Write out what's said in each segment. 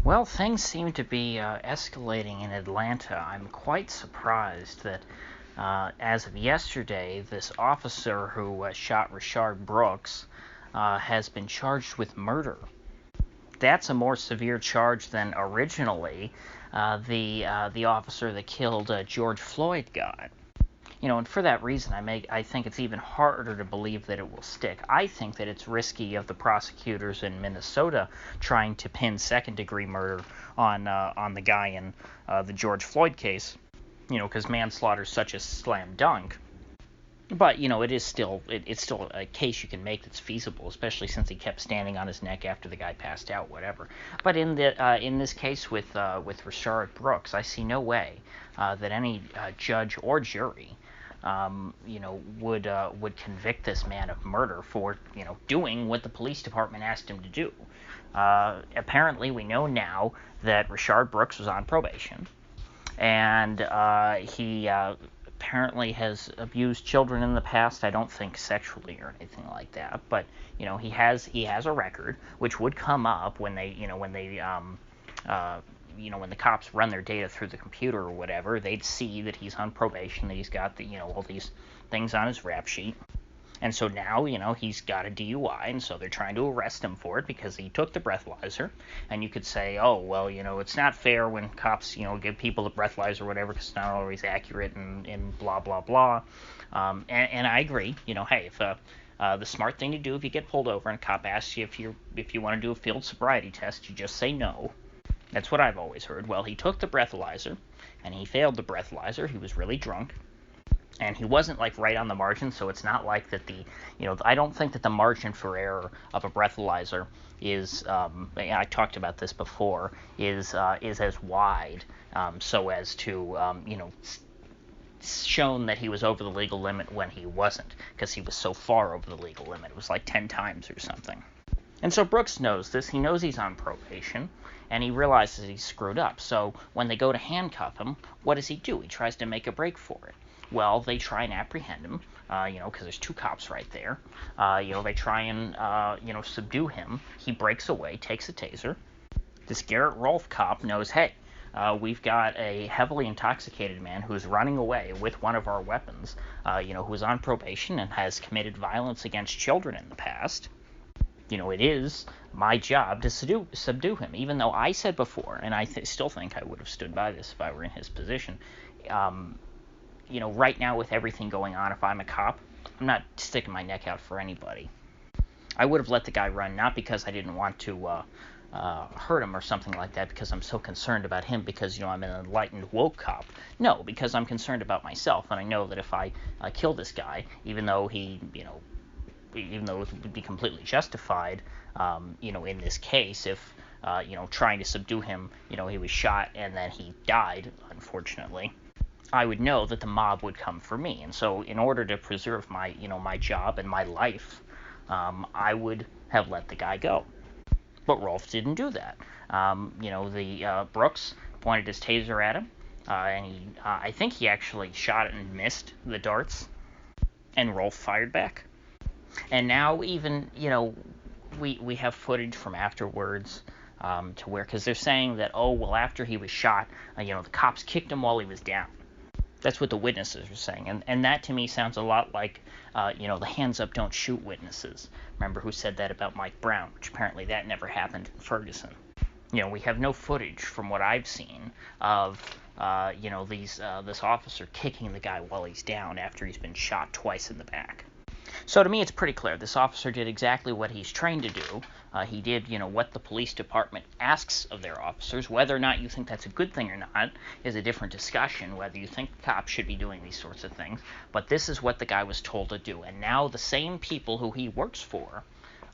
Well, things seem to be escalating in Atlanta. I'm quite surprised that, as of yesterday, this officer who shot Rayshard Brooks has been charged with murder. That's a more severe charge than originally the officer that killed George Floyd got. And for that reason, I think it's even harder to believe that it will stick. I think that it's risky of the prosecutors in Minnesota trying to pin second-degree murder on the guy in the George Floyd case. Because manslaughter is such a slam dunk. But it's still a case you can make that's feasible, especially since he kept standing on his neck after the guy passed out, whatever. But in this case with Rayshard Brooks, I see no way that any judge or jury would convict this man of murder for doing what the police department asked him to do. Apparently, we know now that Rayshard Brooks was on probation, and he apparently has abused children in the past. I don't think sexually or anything like that, but he has a record which would come up when the cops run their data through the computer or whatever. They'd see that he's on probation, that he's got all these things on his rap sheet. And so now, he's got a DUI, and so they're trying to arrest him for it because he took the breathalyzer. And you could say, oh, well, it's not fair when cops, give people the breathalyzer or whatever because it's not always accurate and blah, blah, blah. And I agree. Hey, if the smart thing to do if you get pulled over and a cop asks you if you want to do a field sobriety test, you just say no. That's what I've always heard. Well, he took the breathalyzer, and he failed the breathalyzer. He was really drunk. And he wasn't right on the margin, so it's not like that I don't think that the margin for error of a breathalyzer is, I talked about this before, is as wide so as to, shown that he was over the legal limit when he wasn't, because he was so far over the legal limit. It was 10 times or something. And so Brooks knows this. He knows he's on probation, and he realizes he's screwed up. So when they go to handcuff him, what does he do? He tries to make a break for it. Well, they try and apprehend him, because there's two cops right there. They try and, subdue him. He breaks away, takes a taser. This Garrett Rolfe cop knows, hey, we've got a heavily intoxicated man who's running away with one of our weapons, who's on probation and has committed violence against children in the past. It is my job to subdue him, even though I said before, and I still think I would have stood by this if I were in his position. Right now with everything going on, if I'm a cop, I'm not sticking my neck out for anybody. I would have let the guy run, not because I didn't want to hurt him or something like that, because I'm so concerned about him, because, I'm an enlightened woke cop. No, because I'm concerned about myself, and I know that if I kill this guy, even though it would be completely justified, in this case, if, trying to subdue him, he was shot and then he died, unfortunately, I would know that the mob would come for me. And so in order to preserve my job and my life, I would have let the guy go. But Rolfe didn't do that. Brooks pointed his taser at him, and I think he actually shot it and missed the darts, and Rolfe fired back. And now even, we have footage from afterwards to where, because they're saying that, oh, well, after he was shot, the cops kicked him while he was down. That's what the witnesses are saying. And that to me sounds a lot like, the hands up, don't shoot witnesses. Remember who said that about Mike Brown, which apparently that never happened in Ferguson. We have no footage from what I've seen of, this officer kicking the guy while he's down after he's been shot twice in the back. So to me, it's pretty clear. This officer did exactly what he's trained to do. He did, what the police department asks of their officers. Whether or not you think that's a good thing or not is a different discussion, whether you think cops should be doing these sorts of things. But this is what the guy was told to do. And now the same people who he works for,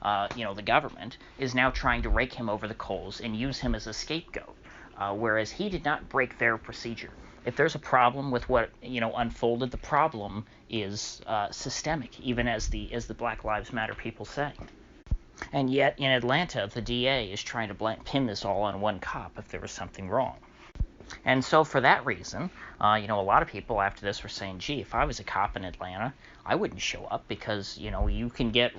the government, is now trying to rake him over the coals and use him as a scapegoat, whereas he did not break their procedure. If there's a problem with what unfolded, the problem is systemic, even as the Black Lives Matter people say. And yet in Atlanta, the DA is trying to pin this all on one cop if there was something wrong. And so for that reason, a lot of people after this were saying, gee, if I was a cop in Atlanta, I wouldn't show up because, you can get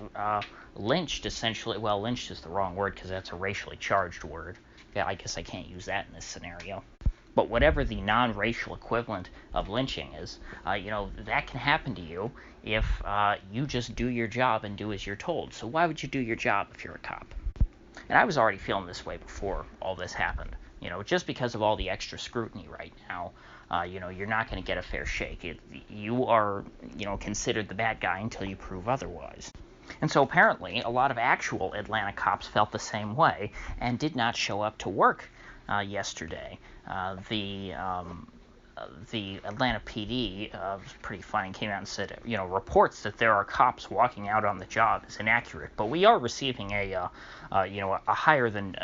lynched essentially. Well, lynched is the wrong word because that's a racially charged word. Yeah, I guess I can't use that in this scenario. But whatever the non-racial equivalent of lynching is, that can happen to you if you just do your job and do as you're told. So why would you do your job if you're a cop? And I was already feeling this way before all this happened. Just because of all the extra scrutiny right now, you're not going to get a fair shake. You are, considered the bad guy until you prove otherwise. And so apparently a lot of actual Atlanta cops felt the same way and did not show up to work yesterday. The Atlanta PD was pretty funny, came out and said, reports that there are cops walking out on the job is inaccurate, but we are receiving a higher than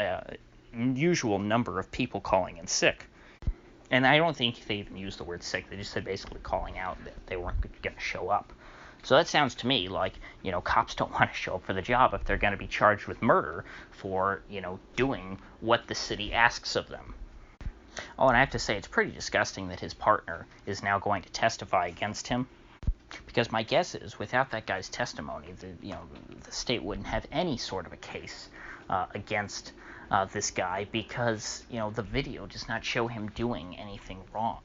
usual number of people calling in sick. And I don't think they even used the word sick. They just said basically calling out that they weren't going to show up. So that sounds to me like, cops don't want to show up for the job if they're going to be charged with murder for, doing what the city asks of them. Oh, and I have to say, it's pretty disgusting that his partner is now going to testify against him. Because my guess is, without that guy's testimony, the state wouldn't have any sort of a case against this guy because, the video does not show him doing anything wrong.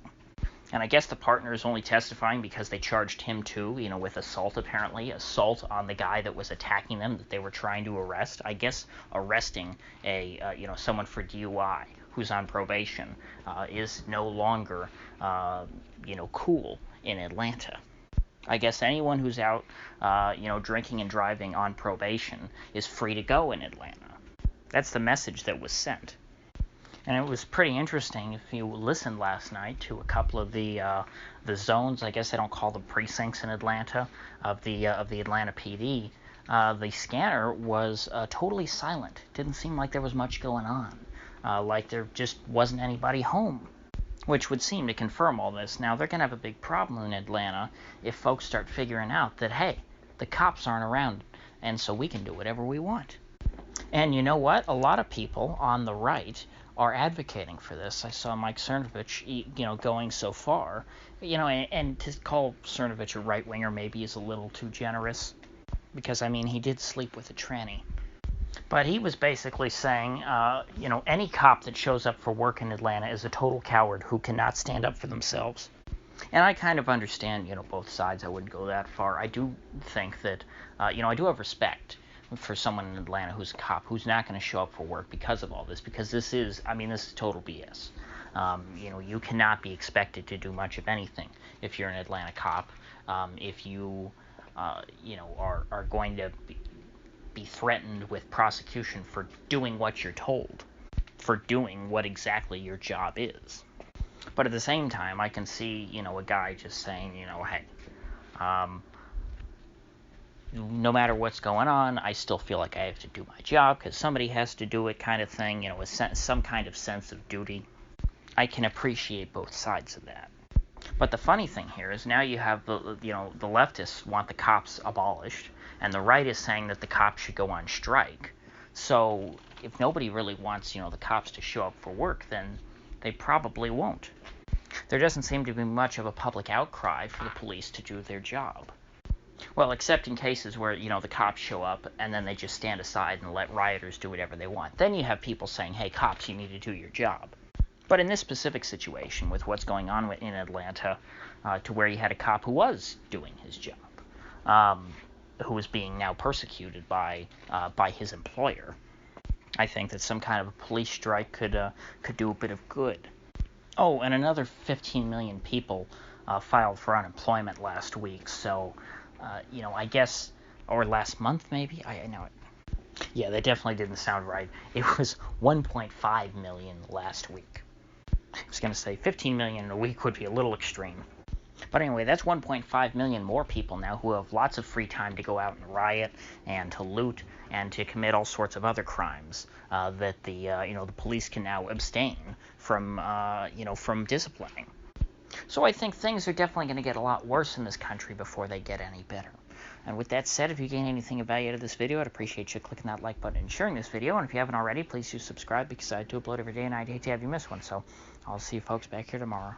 And I guess the partner is only testifying because they charged him too, with assault apparently, assault on the guy that was attacking them that they were trying to arrest. I guess arresting someone for DUI who's on probation is no longer, cool in Atlanta. I guess anyone who's out, drinking and driving on probation is free to go in Atlanta. That's the message that was sent. And it was pretty interesting if you listened last night to a couple of the zones. I guess they don't call them precincts in Atlanta of the Atlanta PD. The scanner was totally silent. Didn't seem like there was much going on. Like there just wasn't anybody home, which would seem to confirm all this. Now they're gonna have a big problem in Atlanta if folks start figuring out that hey, the cops aren't around, and so we can do whatever we want. And you know what? A lot of people on the right are advocating for this. I saw Mike Cernovich, going so far, and to call Cernovich a right-winger maybe is a little too generous, because, he did sleep with a tranny. But he was basically saying, any cop that shows up for work in Atlanta is a total coward who cannot stand up for themselves. And I kind of understand, both sides. I wouldn't go that far. I do think that, I do have respect for someone in Atlanta who's a cop who's not going to show up for work because of all this, because this is total BS. You cannot be expected to do much of anything if you're an Atlanta cop. If you, are going to be threatened with prosecution for doing what you're told, for doing what exactly your job is. But at the same time, I can see, a guy just saying, hey, no matter what's going on, I still feel like I have to do my job because somebody has to do it kind of thing, with some kind of sense of duty. I can appreciate both sides of that. But the funny thing here is now you have the leftists want the cops abolished, and the right is saying that the cops should go on strike. So if nobody really wants, the cops to show up for work, then they probably won't. There doesn't seem to be much of a public outcry for the police to do their job. Well, except in cases where, the cops show up and then they just stand aside and let rioters do whatever they want. Then you have people saying, hey, cops, you need to do your job. But in this specific situation, with what's going on in Atlanta, to where you had a cop who was doing his job, who was being now persecuted by his employer, I think that some kind of a police strike could do a bit of good. Oh, and another 15 million people filed for unemployment last week, so, I guess, or last month maybe? I know it. Yeah, that definitely didn't sound right. It was 1.5 million last week. I was going to say 15 million in a week would be a little extreme. But anyway, that's 1.5 million more people now who have lots of free time to go out and riot and to loot and to commit all sorts of other crimes that the police can now abstain from disciplining. So I think things are definitely going to get a lot worse in this country before they get any better. And with that said, if you gain anything of value out of this video, I'd appreciate you clicking that like button and sharing this video. And if you haven't already, please do subscribe because I do upload every day and I'd hate to have you miss one. So I'll see you folks back here tomorrow.